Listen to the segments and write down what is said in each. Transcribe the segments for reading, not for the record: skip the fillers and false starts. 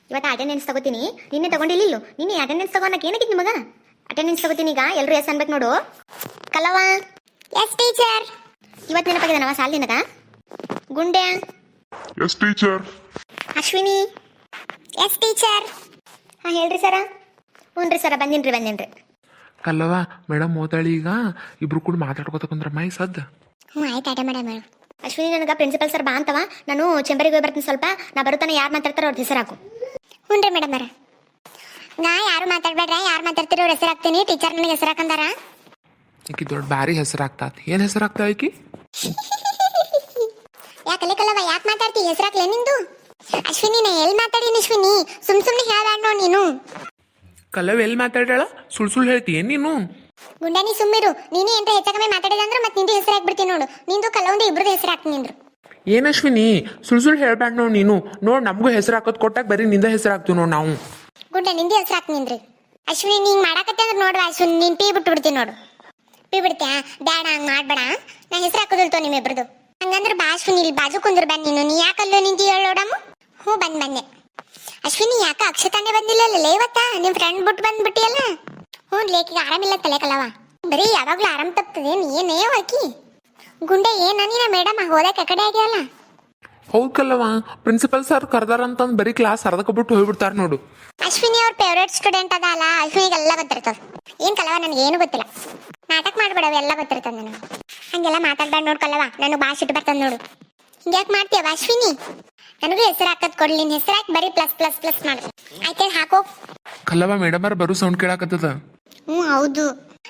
ಇವತ್ತು ಅಟೆಂಡೆನ್ಸ್ ತಗೋತೀನಿ. ನಿನ್ನೆ ತಗೊಂಡಿಲ್ಲ. ನಿನ್ನೆ ಅಟೆಂಡೆನ್ಸ್ ತಗೋನಕ್ಕೆ ಏನಾಗಿತ್ತು ನಿಮಗ? ಅಟೆಂಡೆನ್ಸ್ ತಗೋತೀನಿ ಈಗ. ಎಲ್ಲರೂ ಎಸ್ ಅನ್ಬೇಕು ನೋಡು. ಕಲವ ಎಸ್ ಟೀಚರ್. ಇವತ್ತು ನೆನಪಾಗಿದೆ ನಾವ ಸಾಲ ನಿನಗ. ಗುಂಡೆ yes teacher. Ashwini yes teacher. ಹಾಂ ಹೇಳ್ರಿ ಸರ. ಹ್ಞೂ ರೀ ಸರ, ಬಂದಿನ್ರಿ. ಕಲ್ಲವ ಮೇಡಮ್ ಓದಾಳಿ ಈಗ ಇಬ್ರು ಕೂಡ ಮಾತಾಡ್ಕೋತ ಕುಂದ್ರ ಮೈ ಸದ್. ಹ್ಞೂ ಆಯ್ತು ಆಟ ಮೇಡಮ್. ಅಶ್ವಿನಿ ನನಗೆ ಪ್ರಿನ್ಸಿಪಲ್ ಸರ್ ಬಾ ಅಂತವ. ನಾನು ಚೆಂಬರಿಗೆ ಹೋಗಿ ಬರ್ತೀನಿ ಸ್ವಲ್ಪ. ನಾ ಬರುತ್ತಾನೆ ಯಾರು ಮಾತಾಡ್ತಾರೋ ಅವ್ರ ಹೆಸರು ಹಾಕು. ಹ್ಞೂ ರೀ ಮೇಡಮ್. ನಾ ಯಾರು ಮಾತಾಡ್ಬೇಡ್ರ, ಯಾರು ಮಾತಾಡ್ತಿರೋ ಅವ್ರ ಹೆಸರು ಹಾಕ್ತೀನಿ. ಟೀಚರ್ ನನಗೆ ಹೆಸರು ಹಾಕಂದಾರ. ಈಕಿ ದೊಡ್ಡ ಭಾರಿ ಹೆಸರಾಗ್ತಾತ. ಏನ್ ಹೆಸರಾಗ್ತಾ ಈಕಿ? ಯಾಕಲೆ ಕಲ್ಲವ ಯಾಕೆ ಮಾತಾಡ್ತಿ? ಹೆಸರು ಹಾಕ್ಲೆ ನಿಂದು? ಅಶ್ವಿನಿ ನಾ ಎಲ್ಲಿ ಮಾತಾಡೀನಿ ಅಶ್ವಿನಿ? ಸುಮ್ಮನೆ ಹೇಳ್ಬೇಡ ನೋಡು ನೀನು. ಕಲ್ಲವ್ ಎಲ್ಲಿ ಮಾತಾಡ್ಯಾಳ? ಸುಳ್ಳು ಹೇಳ್ತೀಯ ನೀನು? ಗುಂಡಾನಿ ಸುಮ್ಮಿರು. ನೀನೇ ಎಂತ ಹೆಚ್ಚ ಕಮ್ಮಿ ಮಾತಾಡಿದ ಅಂದ್ರೆ ಮತ್ತೆ ನಿಂದು ಹೆಸರು ಹಾಕ್ಬಿಡ್ತೀನಿ ನೋಡು. ನಿಂದು ಕಲ್ಲವಂದು ಇಬ್ರದ್ದು ಹೆಸರು ಹಾಕ್ತೀನಿ ನಿಂದ್ರು. ಏನ್ ಅಶ್ವಿನಿ ಸುಳ್ಳು ಹೇಳ್ಬೇಡ ನೋಡು ನೀನು. ನೋಡ್ ನಮಗೂ ಹೆಸರು ಹಾಕೋದ್ ಕೊಟ್ಟಾಗ ಬರೀ ನಿಂದ ಹೆಸರು ಹಾಕ್ತೀವಿ ನೋಡು ನಾವು. ಗುಂಡ ನಿಂದು ಹೆಸರು ಹಾಕ್ತೀನಿ ನಿಂದ್ರಿ. ಅಶ್ವಿನಿ ನೀಂಗ್ ಮಾಡಾಕತ್ತೆ ಅಂದ್ರೆ ನೋಡ್ವಾ ಅಶ್ವಿನಿ, ನೀನ್ ಪೀ ಬಿಟ್ಟು ಬಿಡ್ತೀನಿ ನೋಡು. ಪೀ ಬಿಡ್ತೀಯಾ? ಬೇಡ ಹಂಗೆ ಮಾಡ್ಬೇಡ. ನಾ ಹೆಸರು ಹಾಕೋದಿಲ್ತೋ ನಿಮ್ಮಿಬ್ರದ್ದು. ಹಂಗಂದ್ರೆ ಬಾ ಅಶ್ವಿನಿ, ಇಲ್ಲಿ ಬಾಜು ಕುಂದ್ರ ಬಂದ್ ನೀನು. ನೀ ಯಾಕಲ್ಲೋ ನಿಂತು ಹೇಳೋಡಮ್ಮ? ಹ್ಞೂ ಬಂದೆ. ಅಶ್ವಿನಿ ಯಾಕ ಅಕ್ಷತಾನೆ ಬಂದಿಲ್ಲಲ್ಲ ಇವತ್ತ? ನಿಮ್ ಫ್ರೆಂಡ್ ಬಿಟ್ಟು ಬಂದ್ಬಿಟ್ಟಿಯಲ್ಲ. ಹ್ಞೂ ಲೇಕಿಗೆ ಆರಾಮಿಲ್ಲ ತಲೆ ಕಲವ. ಬರೀ ಯಾವಾಗ್ಲೂ ಆರಾಮ್ ತಪ್ತದೆ. ಏನೇ ಹಾಕಿ ಗುಂಡೆ ಏನ ನೀನ ಮೇಡಮ್ ಹೋದಕ್ಕೆ ಕಡೆ ಆಗ್ಯಾವಲ್ಲ. ಹೌದ್ ಕಲ್ಲವ, ಪ್ರಿನ್ಸಿಪಲ್ ಸರ್ ಕರ್ದಾರಂತಂದ್ ಬರೀ ಕ್ಲಾಸ್ ಅರ್ಧಕೊಬಿಟ್ಟು ಹೋಗ್ಬಿಡ್ತಾರ ನೋಡು. ಅಶ್ವಿನಿ ಅವ್ರ ಫೇವ್ರೇಟ್ ಸ್ಟೂಡೆಂಟ್ ಅದ ಅಲ್ಲ, ಅಶ್ವಿನಿಗೆಲ್ಲ ಗೊತ್ತಿರ್ತದ. ಏನ್ ಕಲವ ನನಗೆ ಏನು ಗೊತ್ತಿಲ್ಲ. ನಾಟಕ ಮಾಡ್ಬೇಡವ, ಎಲ್ಲ ಗೊತ್ತಿರ್ತದ ನನಗೆ. ಹಂಗೆಲ್ಲ ಮಾತಾಡ್ಬೇಡ ನೋಡ್ ಕಲವ, ನನಗೆ ಭಾಷೆ ಇಟ್ಟು ಬರ್ತದ ನೋಡು. ಹಿಂಗ್ಯಾಕೆ ಮಾಡ್ತೀಯವ ಅಶ್ವಿನಿ? ನನಗೂ ಹೆಸರು ಹಾಕದ್ ಕೊಡ್ಲಿ. ನಿನ್ ಹೆಸರು ಹಾಕಿ ಬರೀ ಪ್ಲಸ್ ಪ್ಲಸ್ ಪ್ಲಸ್ ಮಾಡ. ಆಯ್ತಾ ಹಾಕೋ. ಕಲ್ಲವ ಮೇಡಮ್ ಅವ್ರ ಬರೋ ಸೌಂಡ್ ಕೇಳಾಕತ್ತದ. ಹ್ಞೂ ಹೌದು.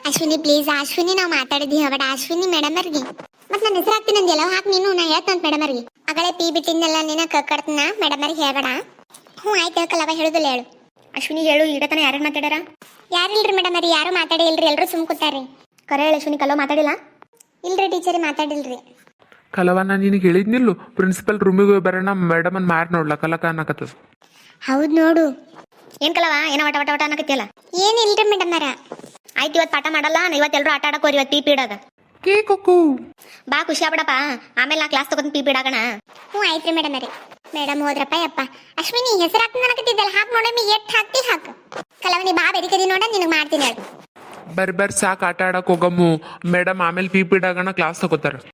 ಅಶ್ವಿನಿ ಪ್ಲೀಸ್, ಅಶ್ವಿನಿ ನಾವು ಮಾತಾಡಿದ್ವಿ ಹೇಳ್ಬೇಡ. ಅಶ್ವಿನಿ ಮೇಡಮ್ ಅವ್ರಿಗೆ ಮತ್ತೆ ನಾನು ಹೆಸರು ಹಾಕ್ತೀನಿ ಅಂದೆಲ್ಲ ಹಾಕಿ ನೀನು. ನಾ ಹೇಳ್ತಂತ ಮೇಡಮ್ ಅವ್ರಿಗೆ ಅಗಳೇ ಪೀ ಬಿಟ್ಟಿದ್ನೆಲ್ಲ ನೀನ ಕಡ್ತನ ಮೇಡಮ್ ಅವ್ರಿಗೆ ಹೇಳ್ಬೇಡ. ಹ್ಞೂ ಆಯ್ತು ಹೇಳ್ಕಲ್ಲವ, ಹೇಳುದಿಲ್ಲ ಹೇಳು. ಅಶ್ವಿನಿ ಹೇಳು. ಈಡತನ ಯಾರು ಮಾತಾಡ್ಯಾರ? ಯಾರಿಲ್ರಿ ಮೇಡಮ್ ಅವ್ರಿ, ಯಾರು ಮಾತಾಡಿ ಇಲ್ರಿ. ಎಲ್ಲರೂ ಸುಮ್ ಕೂತಾರ್ರಿ. ಕರೆ ಹೇಳಿ ಅಶ್ವಿನಿ, ಕಲ್ಲೋ ಮಾತಾಡಿಲ್ಲ? ಇಲ್ರಿ ಟೀಚರ್ ಮಾತಾಡಿಲ್ರಿ. ಕಲವ ನಾನು ನಿನಗೆ ಹೇಳಿದ್ನಿಲ್ಲು ಪ್ರಿನ್ಸಿಪಲ್ ರೂಮಿಗೆ ಹೋಗಿ ಬರೋಣ ಮೇಡಮ್ ಅನ್ ಮಾರ್ ನೋಡ್ಲ ಕಲಕ ಅನ್ನಕತ್ತದ. ಹೌದು ನೋಡು. ಏನ್ ಕಲವ ಏನೋ ವಟ ವಟ ವಟ ಅನ್ನಕತ್ತಿಯಲ್ಲ? ಏನಿಲ್ರಿ ಮೇಡಮ್ ಅವರ. ಆಯ್ತು ಇವತ್ತು ಪಾಠ ಮಾಡಲ್ಲ. ಇವತ್ತೆಲ್ಲರೂ ಆಟ ಆಡಕೋರಿ. ಇವತ್ತು ಪೀ ಪೀಡಾಗ ಕೇ ಕುಕ್ಕು ಬಾ, ಖುಷಿ ಆಗ್ಬಿಡಪ್ಪ. ಆಮೇಲೆ ನಾ ಕ್ಲಾಸ್ ತಗೊಂಡು ಪೀ ಪೀಡಾಗಣ. ಹ್ಞೂ ಆಯ್ತ್ರಿ ಮೇಡಮ್ ಅವರೇ. ಮೇಡಮ್ ಹೋದ್ರಪ್ಪ ಯಪ್ಪ. ಅಶ್ವಿನಿ ಹೆಸರು ಹಾಕ್ತೀನಿ ಅನ್ನಕತ್ತಿದ್ದಲ್ಲ, ಹಾಕಿ ನೋಡಮ್ಮಿ ಎಷ್ಟು ಹಾಕ್ತಿ ಹಾಕು. ಕಲವನಿ ಬಾ ಬೆರಿಕದಿ ನೋಡ, ನಿನಗೆ ಮಾಡ್ತೀನಿ ಹೇಳು. ಬರ್ರಿ ಸಾಕು ಆಟ ಆಡಕ್ ಹೋಗಮ್ಮು. ಮೇಡಮ್ ಆಮೇಲೆ ಪೀ ಪೀಡಾಗಣ ಕ್ಲಾಸ್ ತಗೋತಾರ.